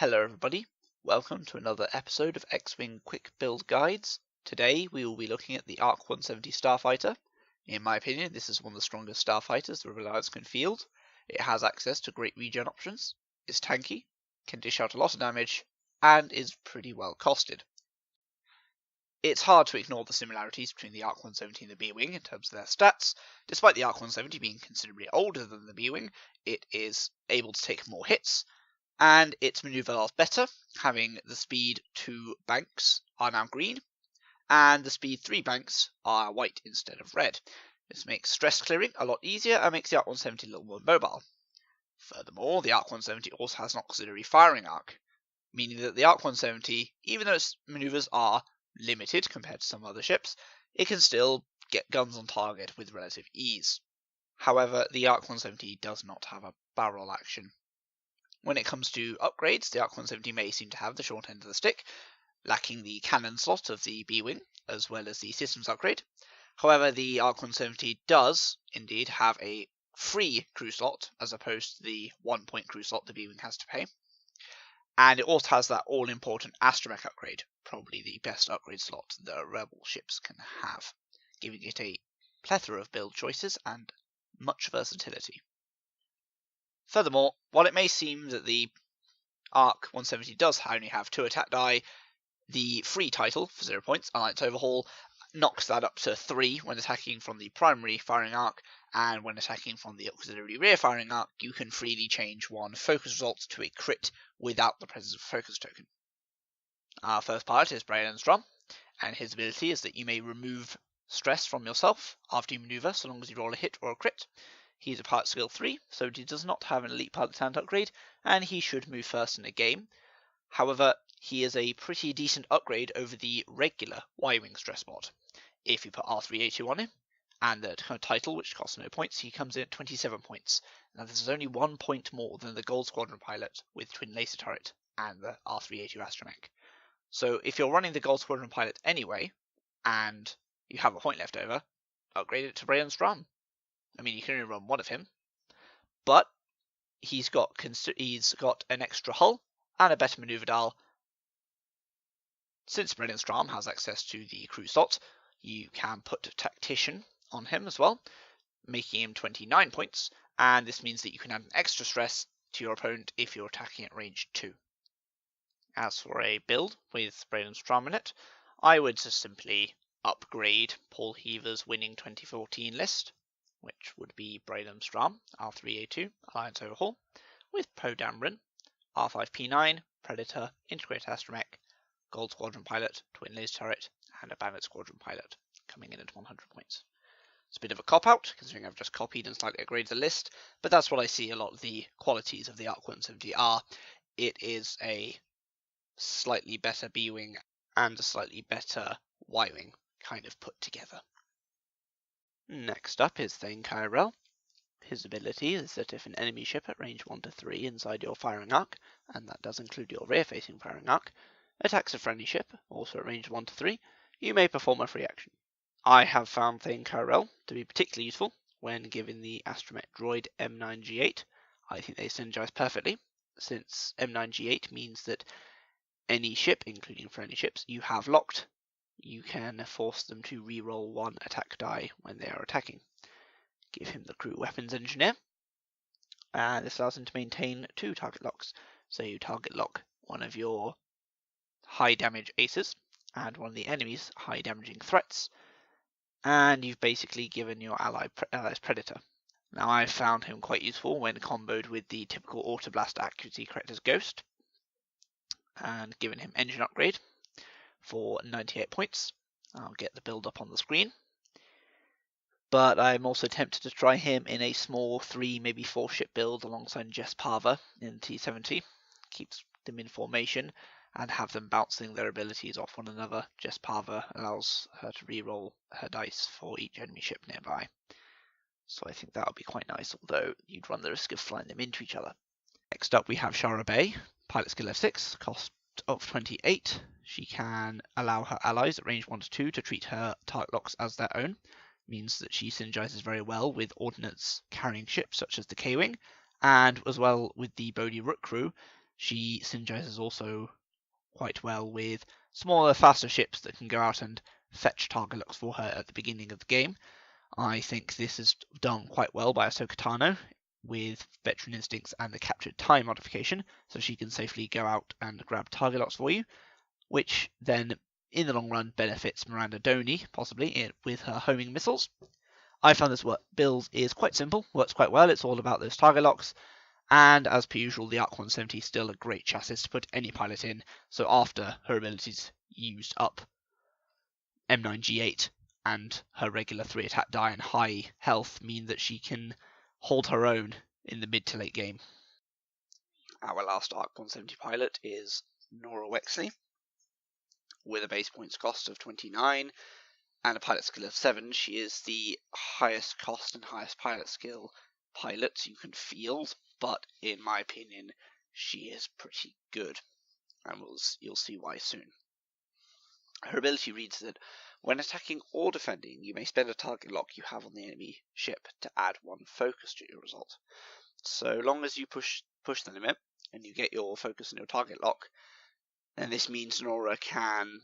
Hello everybody, welcome to another episode of X-Wing Quick Build Guides. Today we will be looking at the ARC 170 Starfighter. In my opinion, this is one of the strongest starfighters the Alliance can field. It has access to great regen options, is tanky, can dish out a lot of damage, and is pretty well costed. It's hard to ignore the similarities between the ARC 170 and the B-Wing in terms of their stats. Despite the ARC 170 being considerably older than the B-Wing, it is able to take more hits, and its maneuver are better, having the speed 2 banks are now green, and the speed 3 banks are white instead of red. This makes stress clearing a lot easier and makes the ARC 170 a little more mobile. Furthermore, the ARC 170 also has an auxiliary firing arc, meaning that the ARC 170, even though its maneuvers are limited compared to some other ships, it can still get guns on target with relative ease. However, the ARC 170 does not have a barrel action. When it comes to upgrades, the ARC 170 may seem to have the short end of the stick, lacking the cannon slot of the B-Wing, as well as the systems upgrade. However, the ARC 170 does indeed have a free crew slot, as opposed to the 1-point crew slot the B-Wing has to pay. And it also has that all-important astromech upgrade, probably the best upgrade slot the Rebel ships can have, giving it a plethora of build choices and much versatility. Furthermore, while it may seem that the ARC 170 does only have 2 attack die, the free title for 0 points, unlike its overhaul, knocks that up to 3 when attacking from the primary firing arc, and when attacking from the auxiliary rear firing arc, you can freely change one focus result to a crit without the presence of a focus token. Our first pilot is Braylon Strom, and his ability is that you may remove stress from yourself after you maneuver, so long as you roll a hit or a crit. He's a pilot skill 3, so he does not have an elite pilot talent upgrade, and he should move first in a game. However, he is a pretty decent upgrade over the regular Y-Wing stress bot. If you put R3A2 on him, and the title, which costs no points, he comes in at 27 points. Now this is only 1 point more than the Gold Squadron pilot with twin laser turret and the R3A2 astromech. So if you're running the Gold Squadron pilot anyway, and you have a point left over, upgrade it to Braylon Strom. I mean, you can only run one of him, but he's got an extra hull and a better maneuver dial. Since Braylon Strom has access to the crew slot, you can put Tactician on him as well, making him 29 points, and this means that you can add an extra stress to your opponent if you're attacking at range 2. As for a build with Braylon Strom in it, I would just simply upgrade Paul Heaver's winning 2014 list, which would be Braylon Strom, R3A2, Alliance Overhaul, with Poe Dameron, R5P9, Predator, Integrated Astromech, Gold Squadron Pilot, Twin Laser Turret, and a Bandit Squadron Pilot, coming in at 100 points. It's a bit of a cop-out, considering I've just copied and slightly upgraded the list, but that's what I see a lot of the qualities of the ARC 170 are. It is a slightly better B-Wing and a slightly better Y-Wing kind of put together. Next up is Thane Kyrell. His ability is that if an enemy ship at range 1 to 3 inside your firing arc, and that does include your rear-facing firing arc, attacks a friendly ship, also at range 1 to 3, you may perform a free action. I have found Thane Kyrell to be particularly useful when given the astromech droid M9G8. I think they synergize perfectly, since M9G8 means that any ship, including friendly ships, you have locked, you can force them to reroll 1 attack die when they are attacking. Give him the crew weapons engineer, and this allows him to maintain 2 target locks. So you target lock one of your high damage aces and one of the enemy's high damaging threats, and you've basically given your allies Predator. Now I've found him quite useful when comboed with the typical Auto Blast accuracy Corrector's Ghost, and given him engine upgrade for 98 points. I'll get the build up on the screen. But I'm also tempted to try him in a small 3, maybe 4 ship build alongside Jess Parver in T70. Keeps them in formation and have them bouncing their abilities off one another. Jess Parver allows her to reroll her dice for each enemy ship nearby. So I think that would be quite nice, although you'd run the risk of flying them into each other. Next up we have Shara Bay, pilot skill F6, cost of 28. She can allow her allies at range 1 to 2 to treat her target locks as their own. Means that she synergizes very well with ordnance carrying ships such as the K-Wing, and as well with the Bodhi Rook crew, She synergizes also quite well with smaller, faster ships that can go out and fetch target locks for her at the beginning of the game. I think this is done quite well by Ahsoka Tano with Veteran Instincts and the Captured Time modification, so she can safely go out and grab target locks for you, which then in the long run benefits Miranda Doney, possibly, with her homing missiles. I found this build is quite simple, works quite well, it's all about those target locks, and as per usual, the Arc 170 is still a great chassis to put any pilot in, so after her abilities used up M9G8 and her regular 3 attack die and high health mean that she can hold her own in the mid to late game. Our last Arc 170 pilot is Nora Wexley, with a base points cost of 29 and a pilot skill of 7. She is the highest cost and highest pilot skill pilot you can field, but in my opinion she is pretty good, and you'll see why soon. Her ability reads that when attacking or defending, you may spend a target lock you have on the enemy ship to add 1 focus to your result. So long as you push the limit and you get your focus on your target lock, then this means Nora can,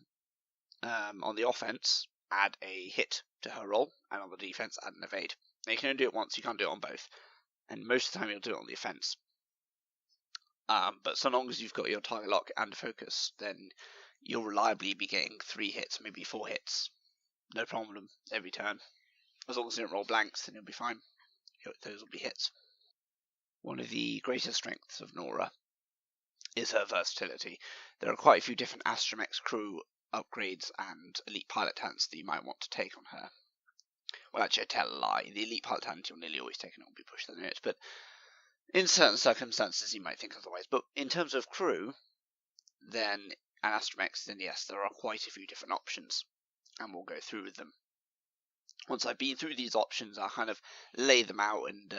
on the offense, add a hit to her roll, and on the defense, add an evade. Now you can only do it once, you can't do it on both, and most of the time you'll do it on the offense. But so long as you've got your target lock and focus, then you'll reliably be getting 3 hits, maybe 4 hits. No problem, every turn. As long as you don't roll blanks, then you'll be fine. Those will be hits. One of the greatest strengths of Nora is her versatility. There are quite a few different Astromech's crew upgrades and elite pilot talents that you might want to take on her. Well, actually, I tell a lie. The elite pilot talent you'll nearly always take and it will be pushed to the limit, but in certain circumstances you might think otherwise. But in terms of crew, then and Astromechs, then yes, there are quite a few different options, and we'll go through with them. Once I've been through these options, I'll kind of lay them out and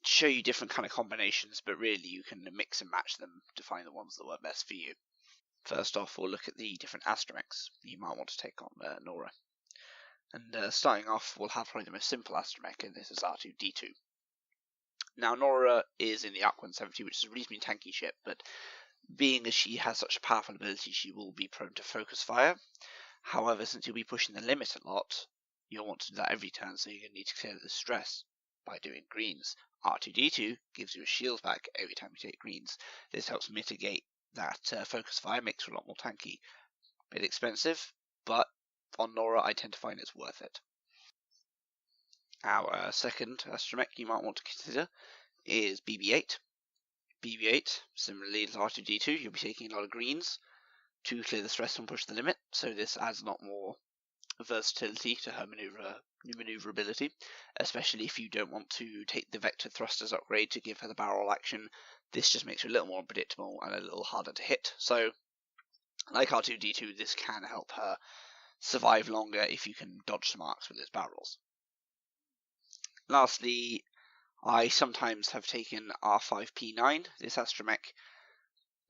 show you different kind of combinations, but really you can mix and match them to find the ones that work best for you. First off, we'll look at the different Astromechs you might want to take on Nora. And starting off, we'll have probably the most simple Astromech, and this is R2-D2. Now, Nora is in the Arc 170, which is a reasonably tanky ship, but being as she has such a powerful ability, she will be prone to focus fire. However, since you'll be pushing the limit a lot, you'll want to do that every turn, so you're going to need to clear the stress by doing greens. R2-D2 gives you a shield back every time you take greens. This helps mitigate that focus fire, makes her a lot more tanky. A bit expensive, but on Nora I tend to find it's worth it. Our second Astromech you might want to consider is BB-8. BB-8, similarly to R2-D2, you'll be taking a lot of greens to clear the stress and push the limit, so this adds a lot more versatility to her maneuverability, especially if you don't want to take the vector thrusters upgrade to give her the barrel action. This just makes her a little more unpredictable and a little harder to hit. So, like R2-D2, this can help her survive longer if you can dodge some arcs with its barrels. Lastly, I sometimes have taken R5P9. This Astromech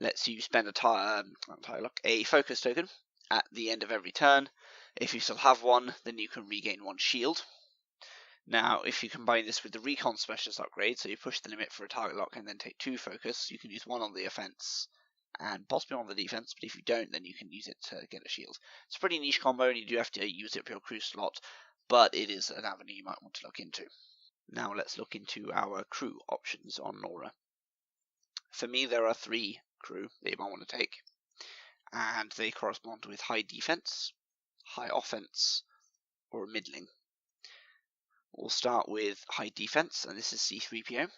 lets you spend a focus token at the end of every turn. If you still have one, then you can regain 1 shield. Now, if you combine this with the Recon Specialist upgrade, so you push the limit for a target lock and then take 2 focus, you can use 1 on the offense and possibly on the defense, but if you don't, then you can use it to get a shield. It's a pretty niche combo, and you do have to use it for your crew slot, but it is an avenue you might want to look into. Now let's look into our crew options on Nora. For me, there are 3 crew that you might want to take, and they correspond with high defense, high offense, or middling. We'll start with high defense, and this is C-3PO.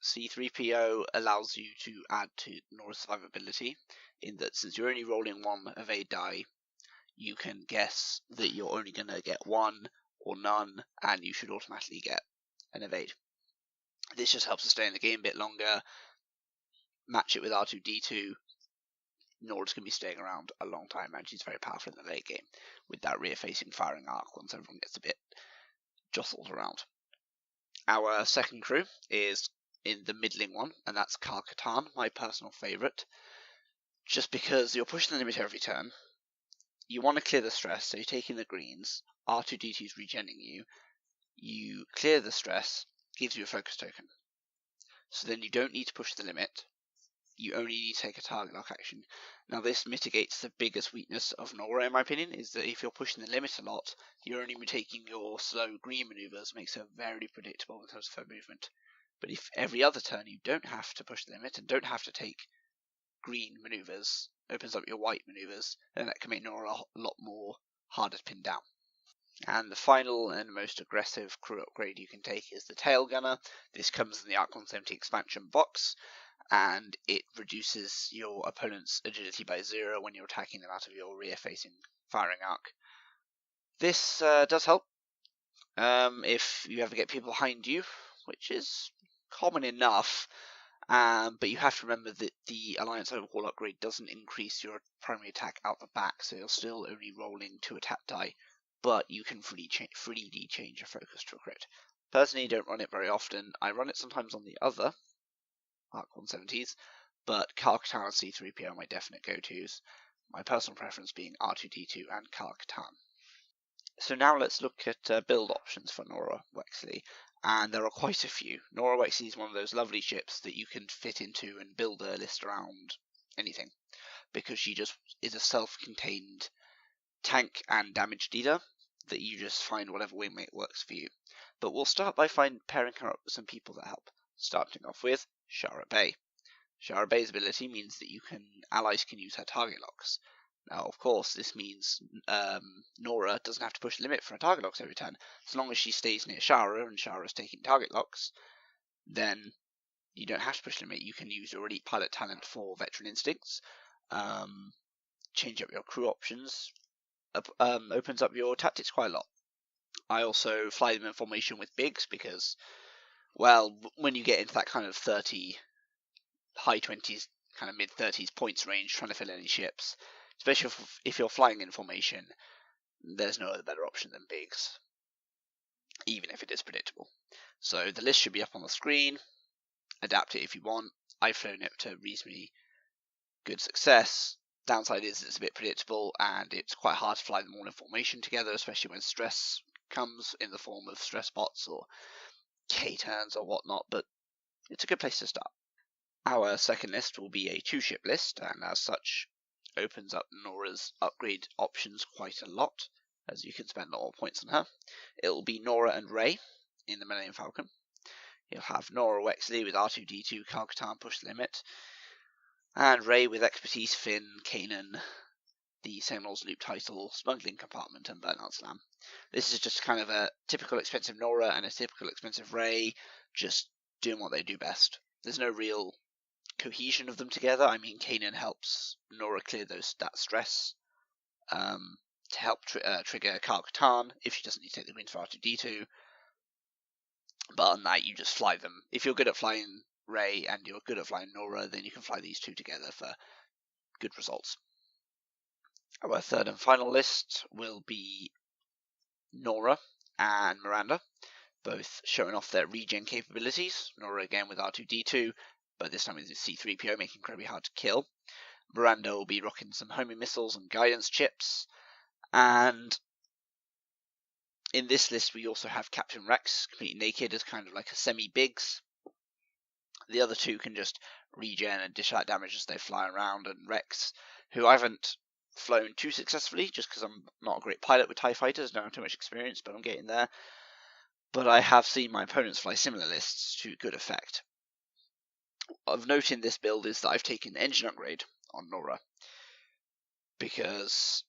C-3PO allows you to add to Nora's survivability, in that since you're only rolling 1 evade die, you can guess that you're only going to get 1 or none, and you should automatically get an evade. This just helps us stay in the game a bit longer. Match it with R2-D2, Nora's going to be staying around a long time, and she's very powerful in the late game with that rear-facing firing arc once everyone gets a bit jostled around. Our second crew is in the middling one, and that's Kal-Katarn, my personal favourite, just because you're pushing the limit every turn. You want to clear the stress, so you're taking the greens, R2-D2 is regenning you clear the stress, gives you a focus token. So then you don't need to push the limit, you only need to take a target lock action. Now this mitigates the biggest weakness of Nora in my opinion, is that if you're pushing the limit a lot, you're only taking your slow green maneuvers, makes her very predictable in terms of her movement. But if every other turn you don't have to push the limit and don't have to take green maneuvers, opens up your white maneuvers, then that can make Nora a lot more harder to pin down. And the final and most aggressive crew upgrade you can take is the Tail Gunner. This comes in the Arc 170 expansion box, and it reduces your opponent's agility by 0 when you're attacking them out of your rear-facing firing arc. This does help if you ever get people behind you, which is common enough, but you have to remember that the Alliance Overhaul upgrade doesn't increase your primary attack out the back, so you're still only rolling 2 attack die, but you can freely change your focus to a crit. Personally, don't run it very often. I run it sometimes on the other Arc 170s, but Kal-Katarn and C-3PO are my definite go-tos, my personal preference being R2-D2 and Kal-Katarn. So now let's look at build options for Nora Wexley, and there are quite a few. Nora Wexley is one of those lovely ships that you can fit into and build a list around anything, because she just is a self-contained tank and damage dealer that you just find whatever wingmate works for you. But we'll start by pairing her up with some people that help, starting off with Shara Bey. Shara Bey's ability means that allies can use her target locks. Now, of course, this means Nora doesn't have to push the limit for her target locks every turn. As long as she stays near Shara and Shara's taking target locks, then you don't have to push the limit. You can use your elite pilot talent for veteran instincts, change up your crew options, opens up your tactics quite a lot. I also fly them in formation with bigs because, well, when you get into that kind of 30, high 20s, kind of mid 30s points range, trying to fill any ships, especially if you're flying in formation, there's no other better option than bigs, even if it is predictable. So the list should be up on the screen. Adapt it if you want. I've flown it to reasonably good success. Downside is it's a bit predictable and it's quite hard to fly them all in formation together, especially when stress comes in the form of stress bots or K-turns or whatnot, but it's a good place to start. Our second list will be a 2-ship list, and as such opens up Nora's upgrade options quite a lot, as you can spend a lot more points on her. It will be Nora and Rey in the Millennium Falcon. You'll have Nora Wexley with R2-D2, Kal-Katarn push the limit, and Rey with expertise, Finn, Kanan, the Seminol's loop title, smuggling compartment, and burnout slam. This is just kind of a typical expensive Nora and a typical expensive Rey, just doing what they do best. There's no real cohesion of them together. I mean, Kanan helps Nora clear that stress to help trigger Kal-Katarn if she doesn't need to take the wins for R2-D2. But on that, you just fly them. If you're good at flying Rey and you're good at flying Nora, then you can fly these two together for good results. Our third and final list will be Nora and Miranda, both showing off their regen capabilities. Nora again with R2-D2, but this time with C-3PO, making incredibly hard to kill. Miranda will be rocking some homing missiles and guidance chips. And in this list, we also have Captain Rex, completely naked, as kind of like a semi-Biggs. The other two can just regen and dish out damage as they fly around, and Rex, who I haven't flown too successfully, just because I'm not a great pilot with TIE fighters, don't have too much experience, but I'm getting there. But I have seen my opponents fly similar lists to good effect. Of note in this build is that I've taken the engine upgrade on Nora, because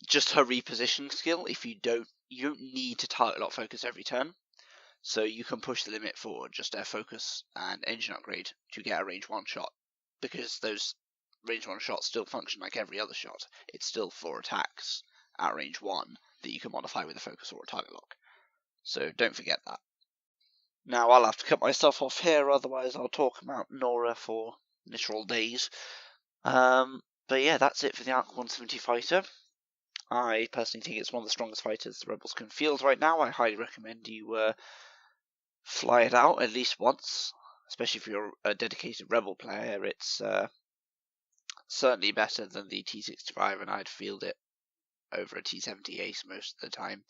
just her repositioning skill, if you don't need to target lock focus every turn, so you can push the limit for just air focus and engine upgrade to get a range 1 shot, because those range 1 shots still function like every other shot. It's still 4 attacks at range 1 that you can modify with a focus or a target lock, so don't forget that. Now I'll have to cut myself off here, otherwise I'll talk about Nora for literal days. But yeah, that's it for the Arc 170 fighter. I personally think it's one of the strongest fighters the Rebels can field right now. I highly recommend you fly it out at least once, especially if you're a dedicated Rebel player. It's certainly better than the T-65, and I'd field it over a T-70 Ace most of the time.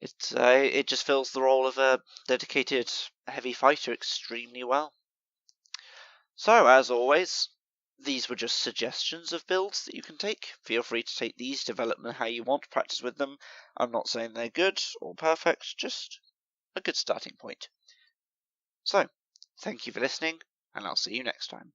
It just fills the role of a dedicated heavy fighter extremely well. So, as always, these were just suggestions of builds that you can take. Feel free to take these, develop them how you want, practice with them. I'm not saying they're good or perfect, just a good starting point. So, thank you for listening, and I'll see you next time.